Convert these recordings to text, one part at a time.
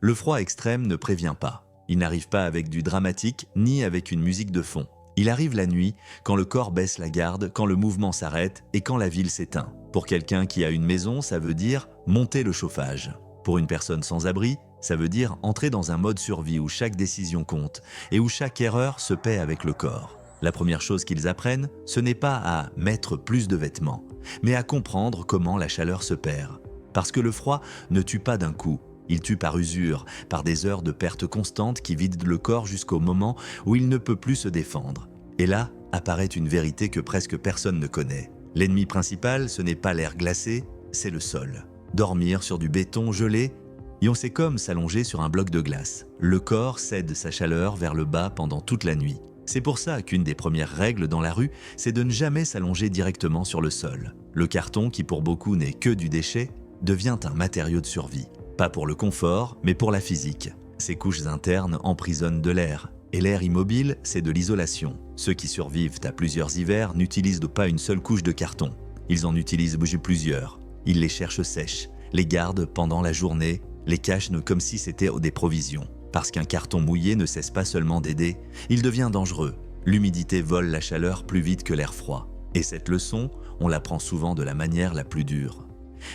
Le froid extrême ne prévient pas. Il n'arrive pas avec du dramatique ni avec une musique de fond. Il arrive la nuit, quand le corps baisse la garde, quand le mouvement s'arrête et quand la ville s'éteint. Pour quelqu'un qui a une maison, ça veut dire monter le chauffage. Pour une personne sans abri, ça veut dire entrer dans un mode survie où chaque décision compte et où chaque erreur se paie avec le corps. La première chose qu'ils apprennent, ce n'est pas à mettre plus de vêtements, mais à comprendre comment la chaleur se perd. Parce que le froid ne tue pas d'un coup. Il tue par usure, par des heures de perte constante qui vident le corps jusqu'au moment où il ne peut plus se défendre. Et là, apparaît une vérité que presque personne ne connaît. L'ennemi principal, ce n'est pas l'air glacé, c'est le sol. Dormir sur du béton gelé, et on sait comme s'allonger sur un bloc de glace. Le corps cède sa chaleur vers le bas pendant toute la nuit. C'est pour ça qu'une des premières règles dans la rue, c'est de ne jamais s'allonger directement sur le sol. Le carton, qui pour beaucoup n'est que du déchet, devient un matériau de survie. Pas pour le confort, mais pour la physique. Ces couches internes emprisonnent de l'air. Et l'air immobile, c'est de l'isolation. Ceux qui survivent à plusieurs hivers n'utilisent pas une seule couche de carton. Ils en utilisent plusieurs. Ils les cherchent sèches, les gardent pendant la journée, les cachent comme si c'était des provisions. Parce qu'un carton mouillé ne cesse pas seulement d'aider, il devient dangereux. L'humidité vole la chaleur plus vite que l'air froid. Et cette leçon, on l'apprend souvent de la manière la plus dure.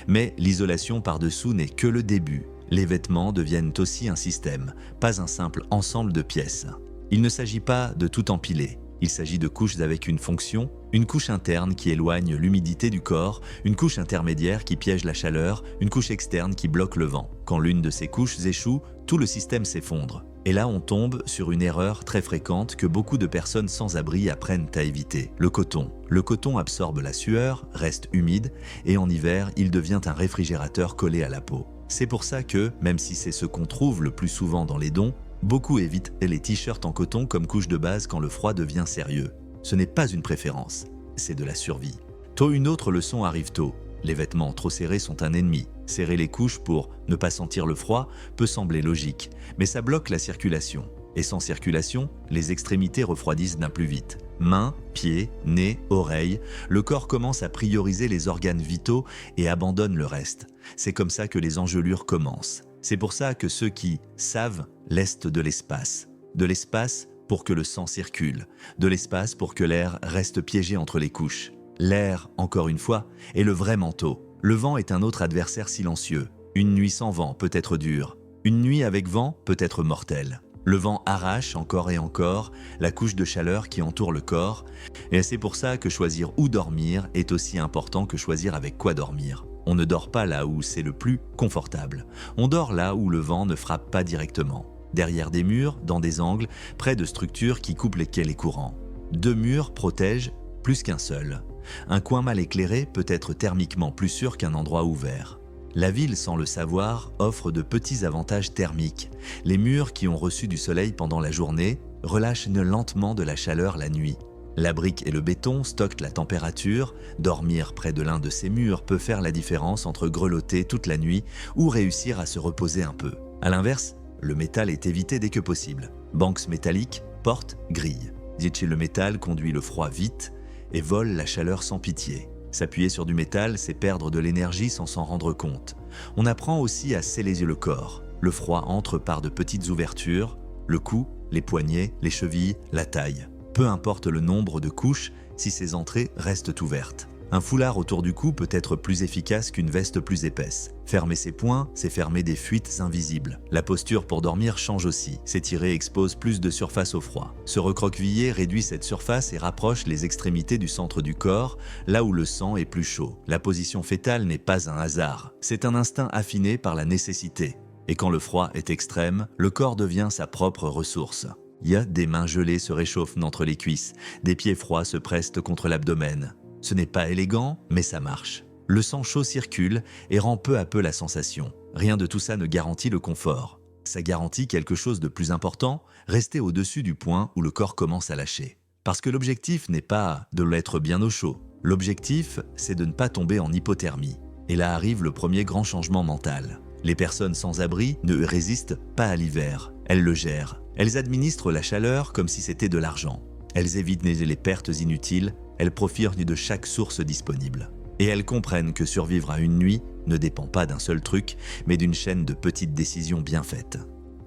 Mais l'isolation par-dessous n'est que le début. Les vêtements deviennent aussi un système, pas un simple ensemble de pièces. Il ne s'agit pas de tout empiler. Il s'agit de couches avec une fonction, une couche interne qui éloigne l'humidité du corps, une couche intermédiaire qui piège la chaleur, une couche externe qui bloque le vent. Quand l'une de ces couches échoue, tout le système s'effondre. Et là, on tombe sur une erreur très fréquente que beaucoup de personnes sans abri apprennent à éviter. Le coton. Le coton absorbe la sueur, reste humide, et en hiver, il devient un réfrigérateur collé à la peau. C'est pour ça que, même si c'est ce qu'on trouve le plus souvent dans les dons, beaucoup évitent les t-shirts en coton comme couche de base quand le froid devient sérieux. Ce n'est pas une préférence, c'est de la survie. Une autre leçon arrive tôt. Les vêtements trop serrés sont un ennemi. Serrer les couches pour ne pas sentir le froid peut sembler logique, mais ça bloque la circulation. Et sans circulation, les extrémités refroidissent d'un plus vite. Mains, pieds, nez, oreilles, le corps commence à prioriser les organes vitaux et abandonne le reste. C'est comme ça que les engelures commencent. C'est pour ça que ceux qui savent laissent de l'espace. De l'espace pour que le sang circule, de l'espace pour que l'air reste piégé entre les couches. L'air, encore une fois, est le vrai manteau. Le vent est un autre adversaire silencieux. Une nuit sans vent peut être dure. Une nuit avec vent peut être mortelle. Le vent arrache encore et encore la couche de chaleur qui entoure le corps, et c'est pour ça que choisir où dormir est aussi important que choisir avec quoi dormir. On ne dort pas là où c'est le plus confortable. On dort là où le vent ne frappe pas directement. Derrière des murs, dans des angles, près de structures qui coupent les courants. 2 murs protègent plus qu'un seul. Un coin mal éclairé peut être thermiquement plus sûr qu'un endroit ouvert. La ville, sans le savoir, offre de petits avantages thermiques. Les murs qui ont reçu du soleil pendant la journée relâchent lentement de la chaleur la nuit. La brique et le béton stockent la température. Dormir près de l'un de ces murs peut faire la différence entre grelotter toute la nuit ou réussir à se reposer un peu. A l'inverse, le métal est évité dès que possible. Bancs métalliques, portes, grilles. Le métal conduit le froid vite et vole la chaleur sans pitié. S'appuyer sur du métal, c'est perdre de l'énergie sans s'en rendre compte. On apprend aussi à sceller le corps. Le froid entre par de petites ouvertures, le cou, les poignets, les chevilles, la taille. Peu importe le nombre de couches, si ces entrées restent ouvertes. Un foulard autour du cou peut être plus efficace qu'une veste plus épaisse. Fermer ses poings, c'est fermer des fuites invisibles. La posture pour dormir change aussi. S'étirer expose plus de surface au froid. Se recroqueviller réduit cette surface et rapproche les extrémités du centre du corps, là où le sang est plus chaud. La position fétale n'est pas un hasard. C'est un instinct affiné par la nécessité. Et quand le froid est extrême, le corps devient sa propre ressource. Des mains gelées se réchauffent entre les cuisses, des pieds froids se pressent contre l'abdomen. Ce n'est pas élégant, mais ça marche. Le sang chaud circule et rend peu à peu la sensation. Rien de tout ça ne garantit le confort. Ça garantit quelque chose de plus important, rester au-dessus du point où le corps commence à lâcher. Parce que l'objectif n'est pas de l'être bien au chaud. L'objectif, c'est de ne pas tomber en hypothermie. Et là arrive le premier grand changement mental. Les personnes sans abri ne résistent pas à l'hiver. Elles le gèrent. Elles administrent la chaleur comme si c'était de l'argent. Elles évitent les pertes inutiles. Elles profitent de chaque source disponible. Et elles comprennent que survivre à une nuit ne dépend pas d'un seul truc, mais d'une chaîne de petites décisions bien faites.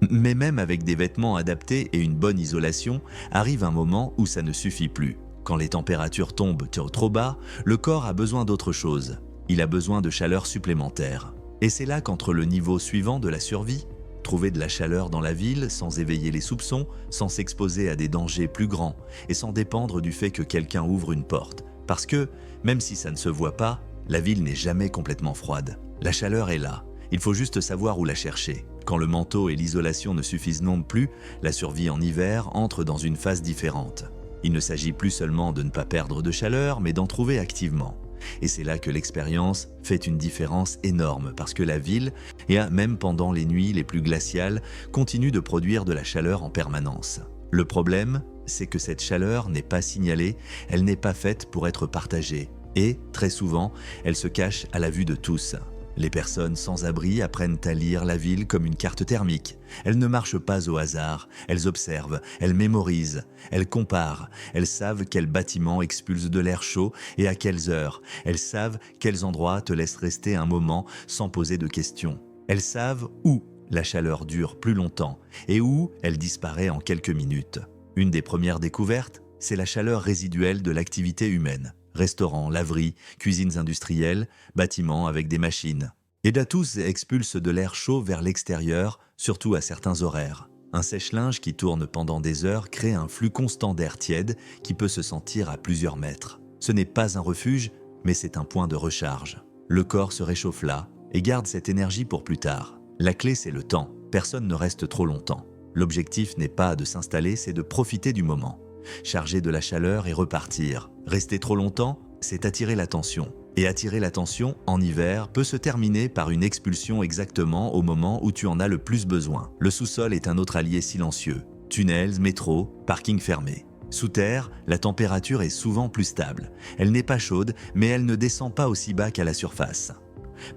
Mais même avec des vêtements adaptés et une bonne isolation, arrive un moment où ça ne suffit plus. Quand les températures tombent trop bas, le corps a besoin d'autre chose. Il a besoin de chaleur supplémentaire. Et c'est là qu'entre le niveau suivant de la survie, trouver de la chaleur dans la ville sans éveiller les soupçons, sans s'exposer à des dangers plus grands et sans dépendre du fait que quelqu'un ouvre une porte. Parce que, même si ça ne se voit pas, la ville n'est jamais complètement froide. La chaleur est là, il faut juste savoir où la chercher. Quand le manteau et l'isolation ne suffisent non plus, la survie en hiver entre dans une phase différente. Il ne s'agit plus seulement de ne pas perdre de chaleur, mais d'en trouver activement. Et c'est là que l'expérience fait une différence énorme parce que la ville, et même pendant les nuits les plus glaciales, continue de produire de la chaleur en permanence. Le problème, c'est que cette chaleur n'est pas signalée, elle n'est pas faite pour être partagée. Et, très souvent, elle se cache à la vue de tous. Les personnes sans abri apprennent à lire la ville comme une carte thermique. Elles ne marchent pas au hasard, elles observent, elles mémorisent, elles comparent, elles savent quels bâtiments expulsent de l'air chaud et à quelles heures. Elles savent quels endroits te laissent rester un moment sans poser de questions. Elles savent où la chaleur dure plus longtemps et où elle disparaît en quelques minutes. Une des premières découvertes, c'est la chaleur résiduelle de l'activité humaine. Restaurants, laveries, cuisines industrielles, bâtiments avec des machines. Et tous expulsent de l'air chaud vers l'extérieur, surtout à certains horaires. Un sèche-linge qui tourne pendant des heures crée un flux constant d'air tiède qui peut se sentir à plusieurs mètres. Ce n'est pas un refuge, mais c'est un point de recharge. Le corps se réchauffe là et garde cette énergie pour plus tard. La clé, c'est le temps. Personne ne reste trop longtemps. L'objectif n'est pas de s'installer, c'est de profiter du moment. Charger de la chaleur et repartir. Rester trop longtemps, c'est attirer l'attention. Et attirer l'attention, en hiver, peut se terminer par une expulsion exactement au moment où tu en as le plus besoin. Le sous-sol est un autre allié silencieux. Tunnels, métro, parking fermé. Sous terre, la température est souvent plus stable. Elle n'est pas chaude, mais elle ne descend pas aussi bas qu'à la surface.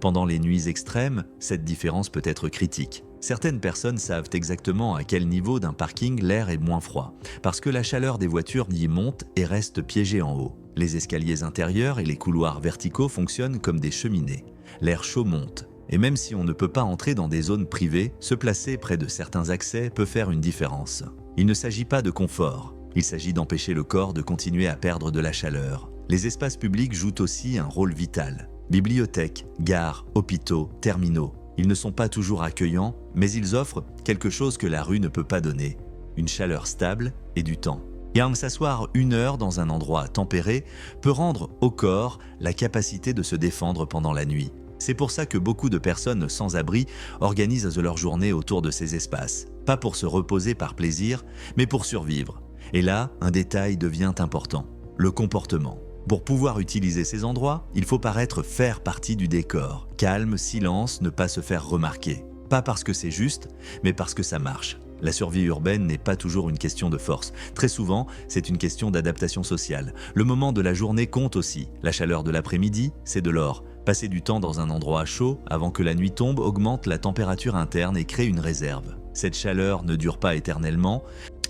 Pendant les nuits extrêmes, cette différence peut être critique. Certaines personnes savent exactement à quel niveau d'un parking l'air est moins froid, parce que la chaleur des voitures y monte et reste piégée en haut. Les escaliers intérieurs et les couloirs verticaux fonctionnent comme des cheminées. L'air chaud monte. Et même si on ne peut pas entrer dans des zones privées, se placer près de certains accès peut faire une différence. Il ne s'agit pas de confort, il s'agit d'empêcher le corps de continuer à perdre de la chaleur. Les espaces publics jouent aussi un rôle vital. Bibliothèques, gares, hôpitaux, terminaux. Ils ne sont pas toujours accueillants, mais ils offrent quelque chose que la rue ne peut pas donner, une chaleur stable et du temps. Et s'asseoir 1 heure dans un endroit tempéré peut rendre au corps la capacité de se défendre pendant la nuit. C'est pour ça que beaucoup de personnes sans abri organisent leur journée autour de ces espaces. Pas pour se reposer par plaisir, mais pour survivre. Et là, un détail devient important, le comportement. Pour pouvoir utiliser ces endroits, il faut faire partie du décor. Calme, silence, ne pas se faire remarquer. Pas parce que c'est juste, mais parce que ça marche. La survie urbaine n'est pas toujours une question de force. Très souvent, c'est une question d'adaptation sociale. Le moment de la journée compte aussi. La chaleur de l'après-midi, c'est de l'or. Passer du temps dans un endroit chaud avant que la nuit tombe augmente la température interne et crée une réserve. Cette chaleur ne dure pas éternellement,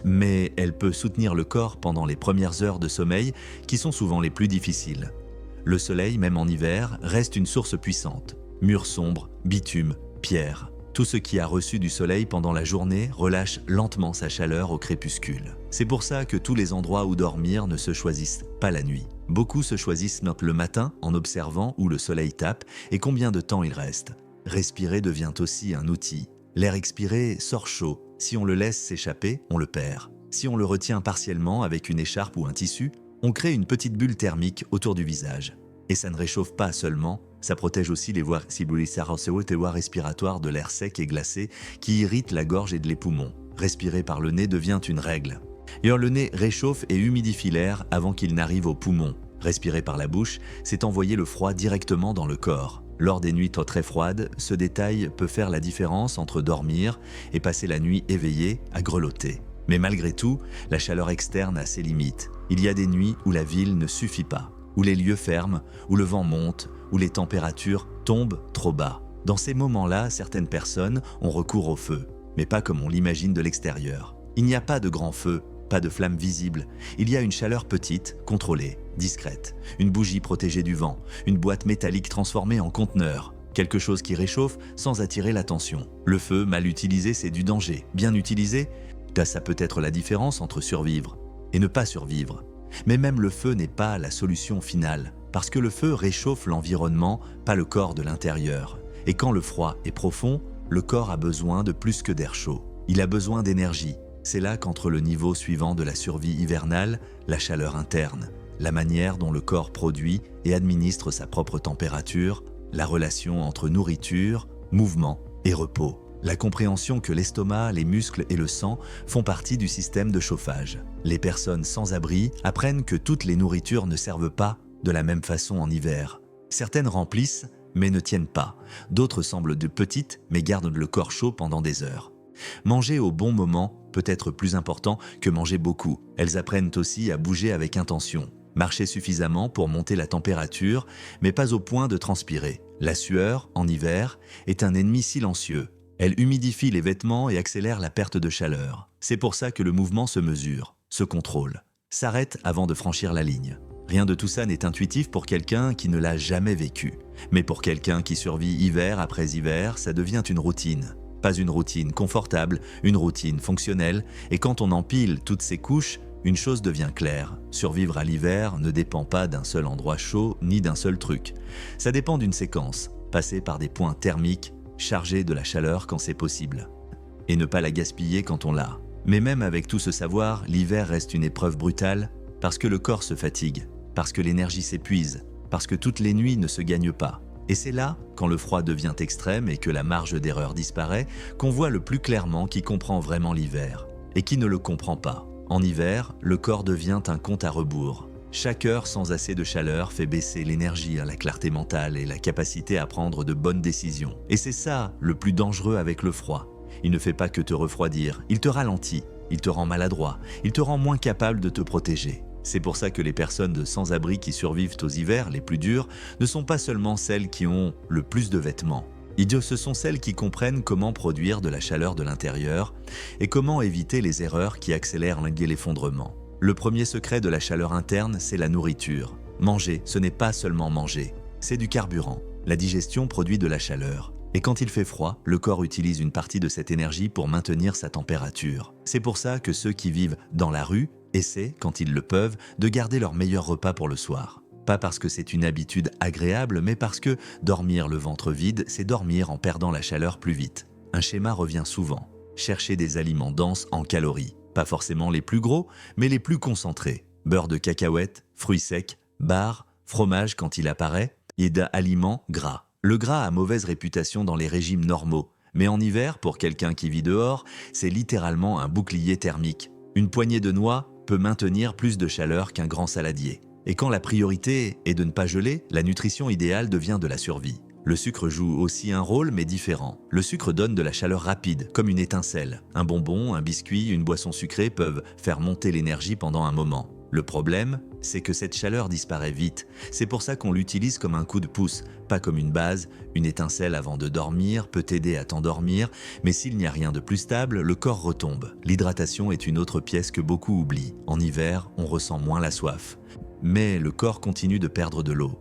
mais elle peut soutenir le corps pendant les premières heures de sommeil qui sont souvent les plus difficiles. Le soleil, même en hiver, reste une source puissante. Murs sombres, bitume, pierre. Tout ce qui a reçu du soleil pendant la journée relâche lentement sa chaleur au crépuscule. C'est pour ça que tous les endroits où dormir ne se choisissent pas la nuit. Beaucoup se choisissent le matin en observant où le soleil tape et combien de temps il reste. Respirer devient aussi un outil. L'air expiré sort chaud. Si on le laisse s'échapper, on le perd. Si on le retient partiellement avec une écharpe ou un tissu, on crée une petite bulle thermique autour du visage. Et ça ne réchauffe pas seulement, ça protège aussi les voies respiratoires de l'air sec et glacé qui irrite la gorge et les poumons. Respirer par le nez devient une règle. D'ailleurs, le nez réchauffe et humidifie l'air avant qu'il n'arrive aux poumons. Respirer par la bouche, c'est envoyer le froid directement dans le corps. Lors des nuits très froides, ce détail peut faire la différence entre dormir et passer la nuit éveillé à grelotter. Mais malgré tout, la chaleur externe a ses limites. Il y a des nuits où la ville ne suffit pas, où les lieux ferment, où le vent monte, où les températures tombent trop bas. Dans ces moments-là, certaines personnes ont recours au feu, mais pas comme on l'imagine de l'extérieur. Il n'y a pas de grand feu, pas de flammes visibles. Il y a une chaleur petite, contrôlée, discrète, une bougie protégée du vent, une boîte métallique transformée en conteneur, quelque chose qui réchauffe sans attirer l'attention. Le feu, mal utilisé, c'est du danger. Bien utilisé, ça peut être la différence entre survivre et ne pas survivre. Mais même le feu n'est pas la solution finale, parce que le feu réchauffe l'environnement, pas le corps de l'intérieur. Et quand le froid est profond, le corps a besoin de plus que d'air chaud. Il a besoin d'énergie. C'est là qu'entre le niveau suivant de la survie hivernale, la chaleur interne, la manière dont le corps produit et administre sa propre température, la relation entre nourriture, mouvement et repos. La compréhension que l'estomac, les muscles et le sang font partie du système de chauffage. Les personnes sans abri apprennent que toutes les nourritures ne servent pas de la même façon en hiver. Certaines remplissent, mais ne tiennent pas. D'autres semblent de petites, mais gardent le corps chaud pendant des heures. Manger au bon moment peut être plus important que manger beaucoup. Elles apprennent aussi à bouger avec intention. Marcher suffisamment pour monter la température, mais pas au point de transpirer. La sueur, en hiver, est un ennemi silencieux. Elle humidifie les vêtements et accélère la perte de chaleur. C'est pour ça que le mouvement se mesure, se contrôle, s'arrête avant de franchir la ligne. Rien de tout ça n'est intuitif pour quelqu'un qui ne l'a jamais vécu. Mais pour quelqu'un qui survit hiver après hiver, ça devient une routine. Pas une routine confortable, une routine fonctionnelle. Et quand on empile toutes ces couches, une chose devient claire. Survivre à l'hiver ne dépend pas d'un seul endroit chaud ni d'un seul truc. Ça dépend d'une séquence, passer par des points thermiques, charger de la chaleur quand c'est possible. Et ne pas la gaspiller quand on l'a. Mais même avec tout ce savoir, l'hiver reste une épreuve brutale parce que le corps se fatigue, parce que l'énergie s'épuise, parce que toutes les nuits ne se gagnent pas. Et c'est là, quand le froid devient extrême et que la marge d'erreur disparaît, qu'on voit le plus clairement qui comprend vraiment l'hiver et qui ne le comprend pas. En hiver, le corps devient un compte à rebours. Chaque heure sans assez de chaleur fait baisser l'énergie, la clarté mentale et la capacité à prendre de bonnes décisions. Et c'est ça le plus dangereux avec le froid. Il ne fait pas que te refroidir, il te ralentit, il te rend maladroit, il te rend moins capable de te protéger. C'est pour ça que les personnes de sans-abri qui survivent aux hivers les plus durs ne sont pas seulement celles qui ont le plus de vêtements. Ce sont celles qui comprennent comment produire de la chaleur de l'intérieur et comment éviter les erreurs qui accélèrent l'effondrement. Le premier secret de la chaleur interne, c'est la nourriture. Manger, ce n'est pas seulement manger, c'est du carburant. La digestion produit de la chaleur. Et quand il fait froid, le corps utilise une partie de cette énergie pour maintenir sa température. C'est pour ça que ceux qui vivent dans la rue essaient, quand ils le peuvent, de garder leur meilleur repas pour le soir. Pas parce que c'est une habitude agréable, mais parce que dormir le ventre vide, c'est dormir en perdant la chaleur plus vite. Un schéma revient souvent. Chercher des aliments denses en calories. Pas forcément les plus gros, mais les plus concentrés. Beurre de cacahuète, fruits secs, bar, fromage quand il apparaît, et d'aliments gras. Le gras a mauvaise réputation dans les régimes normaux, mais en hiver, pour quelqu'un qui vit dehors, c'est littéralement un bouclier thermique. Une poignée de noix peut maintenir plus de chaleur qu'un grand saladier. Et quand la priorité est de ne pas geler, la nutrition idéale devient de la survie. Le sucre joue aussi un rôle, mais différent. Le sucre donne de la chaleur rapide, comme une étincelle. Un bonbon, un biscuit, une boisson sucrée peuvent faire monter l'énergie pendant un moment. Le problème, c'est que cette chaleur disparaît vite. C'est pour ça qu'on l'utilise comme un coup de pouce, pas comme une base. Une étincelle avant de dormir peut t'aider à t'endormir, mais s'il n'y a rien de plus stable, le corps retombe. L'hydratation est une autre pièce que beaucoup oublient. En hiver, on ressent moins la soif. Mais le corps continue de perdre de l'eau.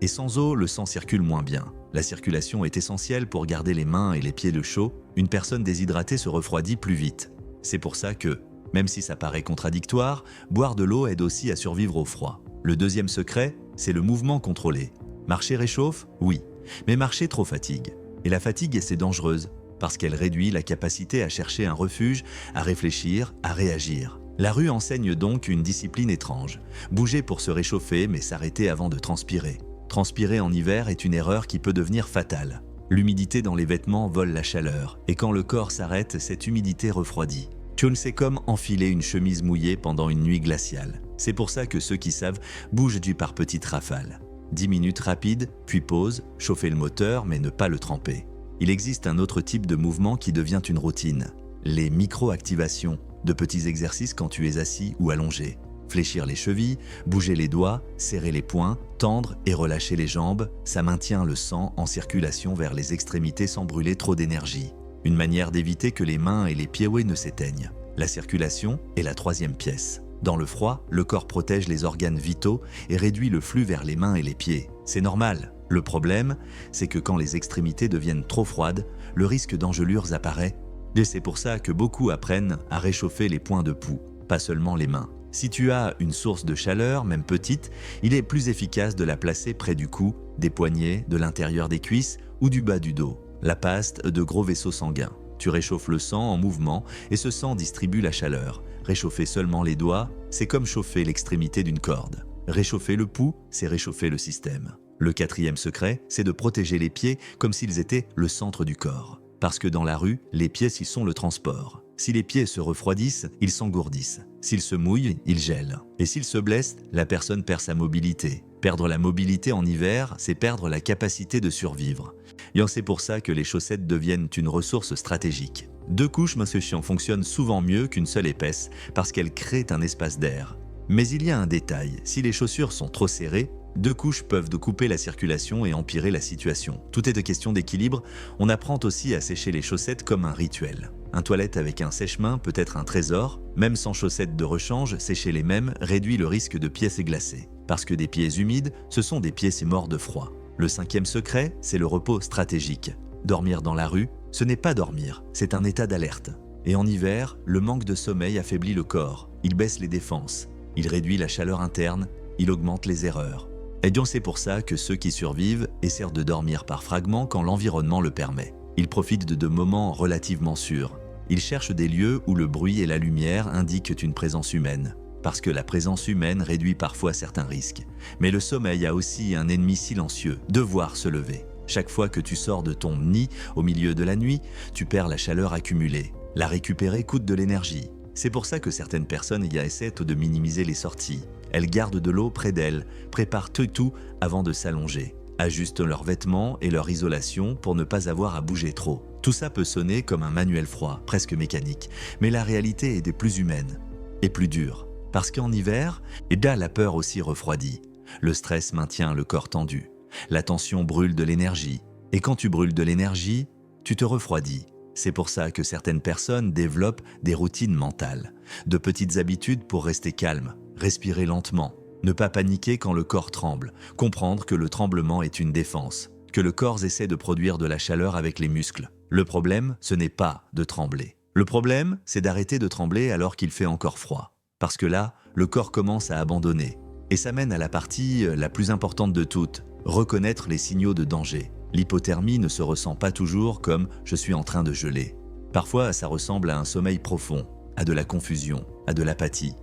Et sans eau, le sang circule moins bien. La circulation est essentielle pour garder les mains et les pieds de chaud. Une personne déshydratée se refroidit plus vite. C'est pour ça que, même si ça paraît contradictoire, boire de l'eau aide aussi à survivre au froid. Le deuxième secret, c'est le mouvement contrôlé. Marcher réchauffe? Oui. Mais marcher trop fatigue. Et la fatigue, c'est dangereuse, parce qu'elle réduit la capacité à chercher un refuge, à réfléchir, à réagir. La rue enseigne donc une discipline étrange. Bouger pour se réchauffer, mais s'arrêter avant de transpirer. Transpirer en hiver est une erreur qui peut devenir fatale. L'humidité dans les vêtements vole la chaleur, et quand le corps s'arrête, cette humidité refroidit. C'est comme enfiler une chemise mouillée pendant une nuit glaciale. C'est pour ça que ceux qui savent bougent par petites rafales. 10 minutes rapides, puis pause, chauffer le moteur mais ne pas le tremper. Il existe un autre type de mouvement qui devient une routine. Les micro-activations, de petits exercices quand tu es assis ou allongé. Fléchir les chevilles, bouger les doigts, serrer les poings, tendre et relâcher les jambes, ça maintient le sang en circulation vers les extrémités sans brûler trop d'énergie. Une manière d'éviter que les mains et les pieds ne s'éteignent. La circulation est la troisième pièce. Dans le froid, le corps protège les organes vitaux et réduit le flux vers les mains et les pieds. C'est normal. Le problème, c'est que quand les extrémités deviennent trop froides, le risque d'engelures apparaît. Et c'est pour ça que beaucoup apprennent à réchauffer les points de pouls, pas seulement les mains. Si tu as une source de chaleur, même petite, il est plus efficace de la placer près du cou, des poignets, de l'intérieur des cuisses ou du bas du dos. La paste de gros vaisseaux sanguins. Tu réchauffes le sang en mouvement et ce sang distribue la chaleur. Réchauffer seulement les doigts, c'est comme chauffer l'extrémité d'une corde. Réchauffer le pouls, c'est réchauffer le système. Le quatrième secret, c'est de protéger les pieds comme s'ils étaient le centre du corps. Parce que dans la rue, les pieds y sont le transport. Si les pieds se refroidissent, ils s'engourdissent. S'ils se mouillent, ils gèlent. Et s'ils se blessent, la personne perd sa mobilité. Perdre la mobilité en hiver, c'est perdre la capacité de survivre. Et c'est pour ça que les chaussettes deviennent une ressource stratégique. 2 couches Mosquechian fonctionnent souvent mieux qu'une seule épaisse parce qu'elles créent un espace d'air. Mais il y a un détail, si les chaussures sont trop serrées, 2 couches peuvent couper la circulation et empirer la situation. Tout est de question d'équilibre, on apprend aussi à sécher les chaussettes comme un rituel. Un toilette avec un sèche-main peut être un trésor, même sans chaussettes de rechange, sécher les mêmes réduit le risque de pièces glacées. Parce que des pieds humides, ce sont des pieds morts de froid. Le 5e secret, c'est le repos stratégique. Dormir dans la rue, ce n'est pas dormir, c'est un état d'alerte. Et en hiver, le manque de sommeil affaiblit le corps, il baisse les défenses, il réduit la chaleur interne, il augmente les erreurs. Et donc c'est pour ça que ceux qui survivent essaient de dormir par fragments quand l'environnement le permet. Ils profitent de moments relativement sûrs. Ils cherchent des lieux où le bruit et la lumière indiquent une présence humaine. Parce que la présence humaine réduit parfois certains risques. Mais le sommeil a aussi un ennemi silencieux, devoir se lever. Chaque fois que tu sors de ton nid au milieu de la nuit, tu perds la chaleur accumulée. La récupérer coûte de l'énergie. C'est pour ça que certaines personnes y essaient de minimiser les sorties. Elles gardent de l'eau près d'elles, préparent tout avant de s'allonger, ajustent leurs vêtements et leur isolation pour ne pas avoir à bouger trop. Tout ça peut sonner comme un manuel froid, presque mécanique, mais la réalité est des plus humaines et plus dure. Parce qu'en hiver, la peur aussi refroidit. Le stress maintient le corps tendu. La tension brûle de l'énergie. Et quand tu brûles de l'énergie, tu te refroidis. C'est pour ça que certaines personnes développent des routines mentales, de petites habitudes pour rester calme, respirer lentement, ne pas paniquer quand le corps tremble, comprendre que le tremblement est une défense, que le corps essaie de produire de la chaleur avec les muscles. Le problème, ce n'est pas de trembler. Le problème, c'est d'arrêter de trembler alors qu'il fait encore froid. Parce que là, le corps commence à abandonner. Et ça mène à la partie la plus importante de toutes, reconnaître les signaux de danger. L'hypothermie ne se ressent pas toujours comme « je suis en train de geler ». Parfois, ça ressemble à un sommeil profond, à de la confusion, à de l'apathie,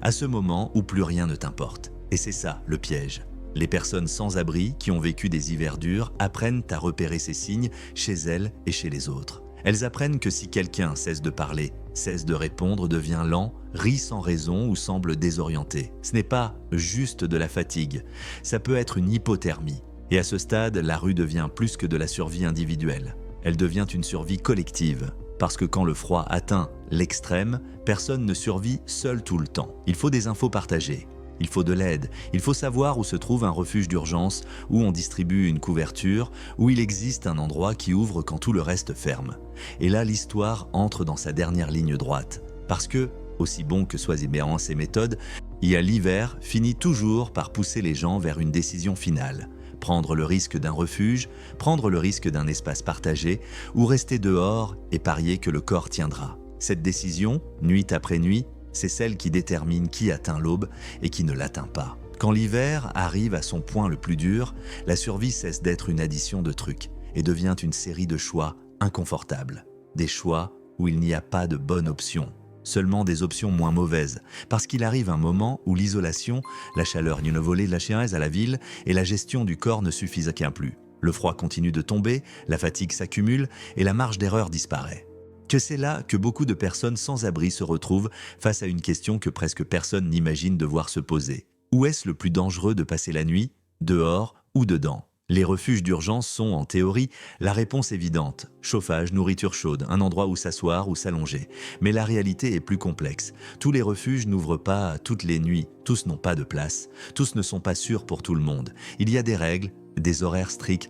à ce moment où plus rien ne t'importe. Et c'est ça, le piège. Les personnes sans abri qui ont vécu des hivers durs apprennent à repérer ces signes chez elles et chez les autres. Elles apprennent que si quelqu'un cesse de parler, cesse de répondre, devient lent, rit sans raison ou semble désorienté. Ce n'est pas juste de la fatigue, ça peut être une hypothermie. Et à ce stade, la rue devient plus que de la survie individuelle. Elle devient une survie collective. Parce que quand le froid atteint l'extrême, personne ne survit seul tout le temps. Il faut des infos partagées. Il faut de l'aide, il faut savoir où se trouve un refuge d'urgence, où on distribue une couverture, où il existe un endroit qui ouvre quand tout le reste ferme. Et là, l'histoire entre dans sa dernière ligne droite. Parce que, aussi bon que soient ces méthodes, l'hiver finit toujours par pousser les gens vers une décision finale. Prendre le risque d'un refuge, prendre le risque d'un espace partagé, ou rester dehors et parier que le corps tiendra. Cette décision, nuit après nuit, c'est celle qui détermine qui atteint l'aube et qui ne l'atteint pas. Quand l'hiver arrive à son point le plus dur, la survie cesse d'être une addition de trucs et devient une série de choix inconfortables. Des choix où il n'y a pas de bonne option, seulement des options moins mauvaises, parce qu'il arrive un moment où l'isolation, la chaleur d'une volée de la chiennaise à la ville et la gestion du corps ne suffisent qu'un plus. Le froid continue de tomber, la fatigue s'accumule et la marge d'erreur disparaît. Que c'est là que beaucoup de personnes sans abri se retrouvent face à une question que presque personne n'imagine devoir se poser. Où est-ce le plus dangereux de passer la nuit, dehors ou dedans ? Les refuges d'urgence sont, en théorie, la réponse évidente. Chauffage, nourriture chaude, un endroit où s'asseoir ou s'allonger. Mais la réalité est plus complexe. Tous les refuges n'ouvrent pas toutes les nuits. Tous n'ont pas de place. Tous ne sont pas sûrs pour tout le monde. Il y a des règles, des horaires stricts,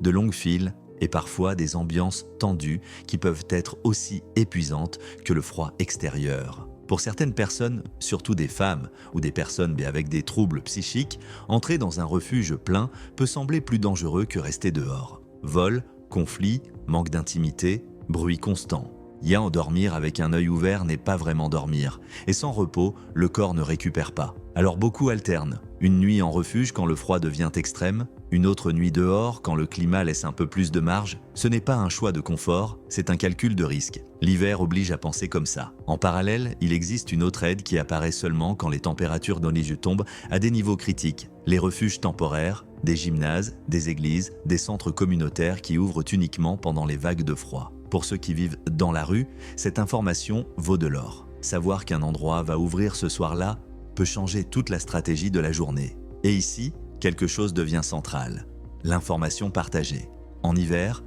de longues files, et parfois des ambiances tendues qui peuvent être aussi épuisantes que le froid extérieur. Pour certaines personnes, surtout des femmes ou des personnes avec des troubles psychiques, entrer dans un refuge plein peut sembler plus dangereux que rester dehors. Vol, conflits, manque d'intimité, bruit constant. Y endormir avec un œil ouvert n'est pas vraiment dormir, et sans repos, le corps ne récupère pas. Alors beaucoup alternent. Une nuit en refuge quand le froid devient extrême, une autre nuit dehors quand le climat laisse un peu plus de marge. Ce n'est pas un choix de confort, c'est un calcul de risque. L'hiver oblige à penser comme ça. En parallèle, il existe une autre aide qui apparaît seulement quand les températures d'Onige tombent à des niveaux critiques. Les refuges temporaires, des gymnases, des églises, des centres communautaires qui ouvrent uniquement pendant les vagues de froid. Pour ceux qui vivent dans la rue, cette information vaut de l'or. Savoir qu'un endroit va ouvrir ce soir-là peut changer toute la stratégie de la journée. Et ici, quelque chose devient central, l'information partagée. En hiver,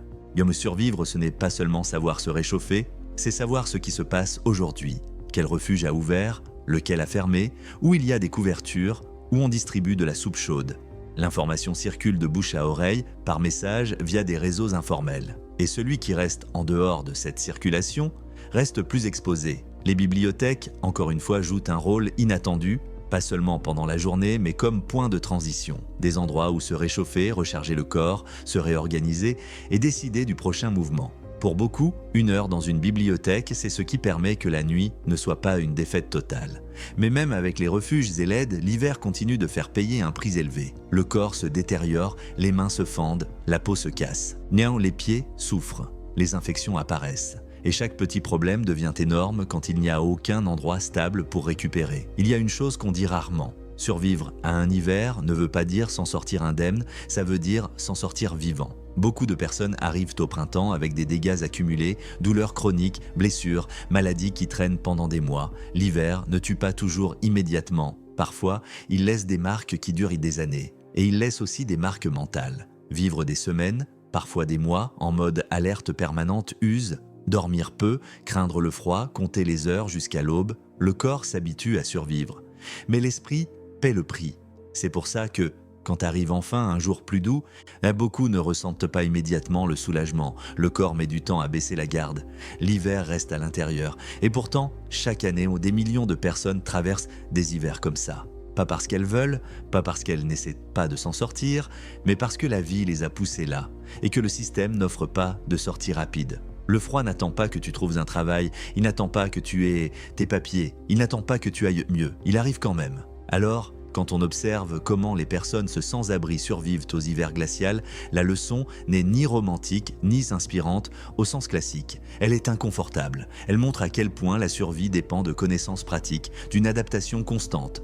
survivre, ce n'est pas seulement savoir se réchauffer, c'est savoir ce qui se passe aujourd'hui, quel refuge a ouvert, lequel a fermé, où il y a des couvertures, où on distribue de la soupe chaude. L'information circule de bouche à oreille, par message, via des réseaux informels. Et celui qui reste en dehors de cette circulation reste plus exposé. Les bibliothèques, encore une fois, jouent un rôle inattendu, pas seulement pendant la journée, mais comme point de transition. Des endroits où se réchauffer, recharger le corps, se réorganiser et décider du prochain mouvement. Pour beaucoup, 1 heure dans une bibliothèque, c'est ce qui permet que la nuit ne soit pas une défaite totale. Mais même avec les refuges et l'aide, l'hiver continue de faire payer un prix élevé. Le corps se détériore, les mains se fendent, la peau se casse. Les pieds souffrent, les infections apparaissent. Et chaque petit problème devient énorme quand il n'y a aucun endroit stable pour récupérer. Il y a une chose qu'on dit rarement. Survivre à un hiver ne veut pas dire s'en sortir indemne, ça veut dire s'en sortir vivant. Beaucoup de personnes arrivent au printemps avec des dégâts accumulés, douleurs chroniques, blessures, maladies qui traînent pendant des mois. L'hiver ne tue pas toujours immédiatement. Parfois, il laisse des marques qui durent des années. Et il laisse aussi des marques mentales. Vivre des semaines, parfois des mois, en mode alerte permanente use. Dormir peu, craindre le froid, compter les heures jusqu'à l'aube. Le corps s'habitue à survivre. Mais l'esprit paie le prix. C'est pour ça que, quand arrive enfin un jour plus doux, beaucoup ne ressentent pas immédiatement le soulagement. Le corps met du temps à baisser la garde. L'hiver reste à l'intérieur. Et pourtant, chaque année, des millions de personnes traversent des hivers comme ça. Pas parce qu'elles veulent, pas parce qu'elles n'essaient pas de s'en sortir, mais parce que la vie les a poussées là, et que le système n'offre pas de sortie rapide. Le froid n'attend pas que tu trouves un travail, il n'attend pas que tu aies tes papiers, il n'attend pas que tu ailles mieux, il arrive quand même. Alors, quand on observe comment les personnes sans-abri survivent aux hivers glacials, la leçon n'est ni romantique ni inspirante au sens classique. Elle est inconfortable. Elle montre à quel point la survie dépend de connaissances pratiques, d'une adaptation constante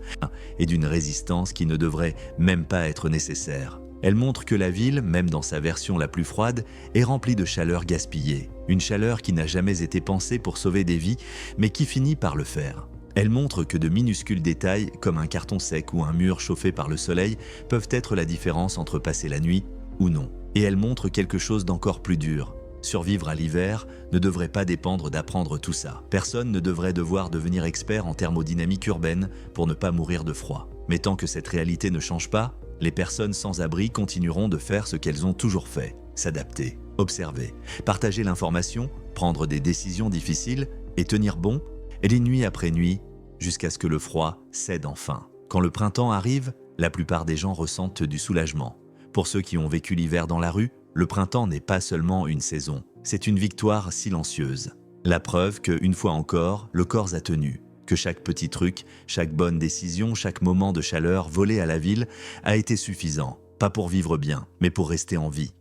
et d'une résistance qui ne devrait même pas être nécessaire. Elle montre que la ville, même dans sa version la plus froide, est remplie de chaleur gaspillée. Une chaleur qui n'a jamais été pensée pour sauver des vies, mais qui finit par le faire. Elle montre que de minuscules détails, comme un carton sec ou un mur chauffé par le soleil, peuvent être la différence entre passer la nuit ou non. Et elle montre quelque chose d'encore plus dur. Survivre à l'hiver ne devrait pas dépendre d'apprendre tout ça. Personne ne devrait devoir devenir expert en thermodynamique urbaine pour ne pas mourir de froid. Mais tant que cette réalité ne change pas, les personnes sans abri continueront de faire ce qu'elles ont toujours fait, s'adapter, observer, partager l'information, prendre des décisions difficiles et tenir bon, et les nuits après nuit, jusqu'à ce que le froid cède enfin. Quand le printemps arrive, la plupart des gens ressentent du soulagement. Pour ceux qui ont vécu l'hiver dans la rue, le printemps n'est pas seulement une saison, c'est une victoire silencieuse. La preuve que, une fois encore, le corps a tenu, que chaque petit truc, chaque bonne décision, chaque moment de chaleur volé à la ville a été suffisant, pas pour vivre bien, mais pour rester en vie.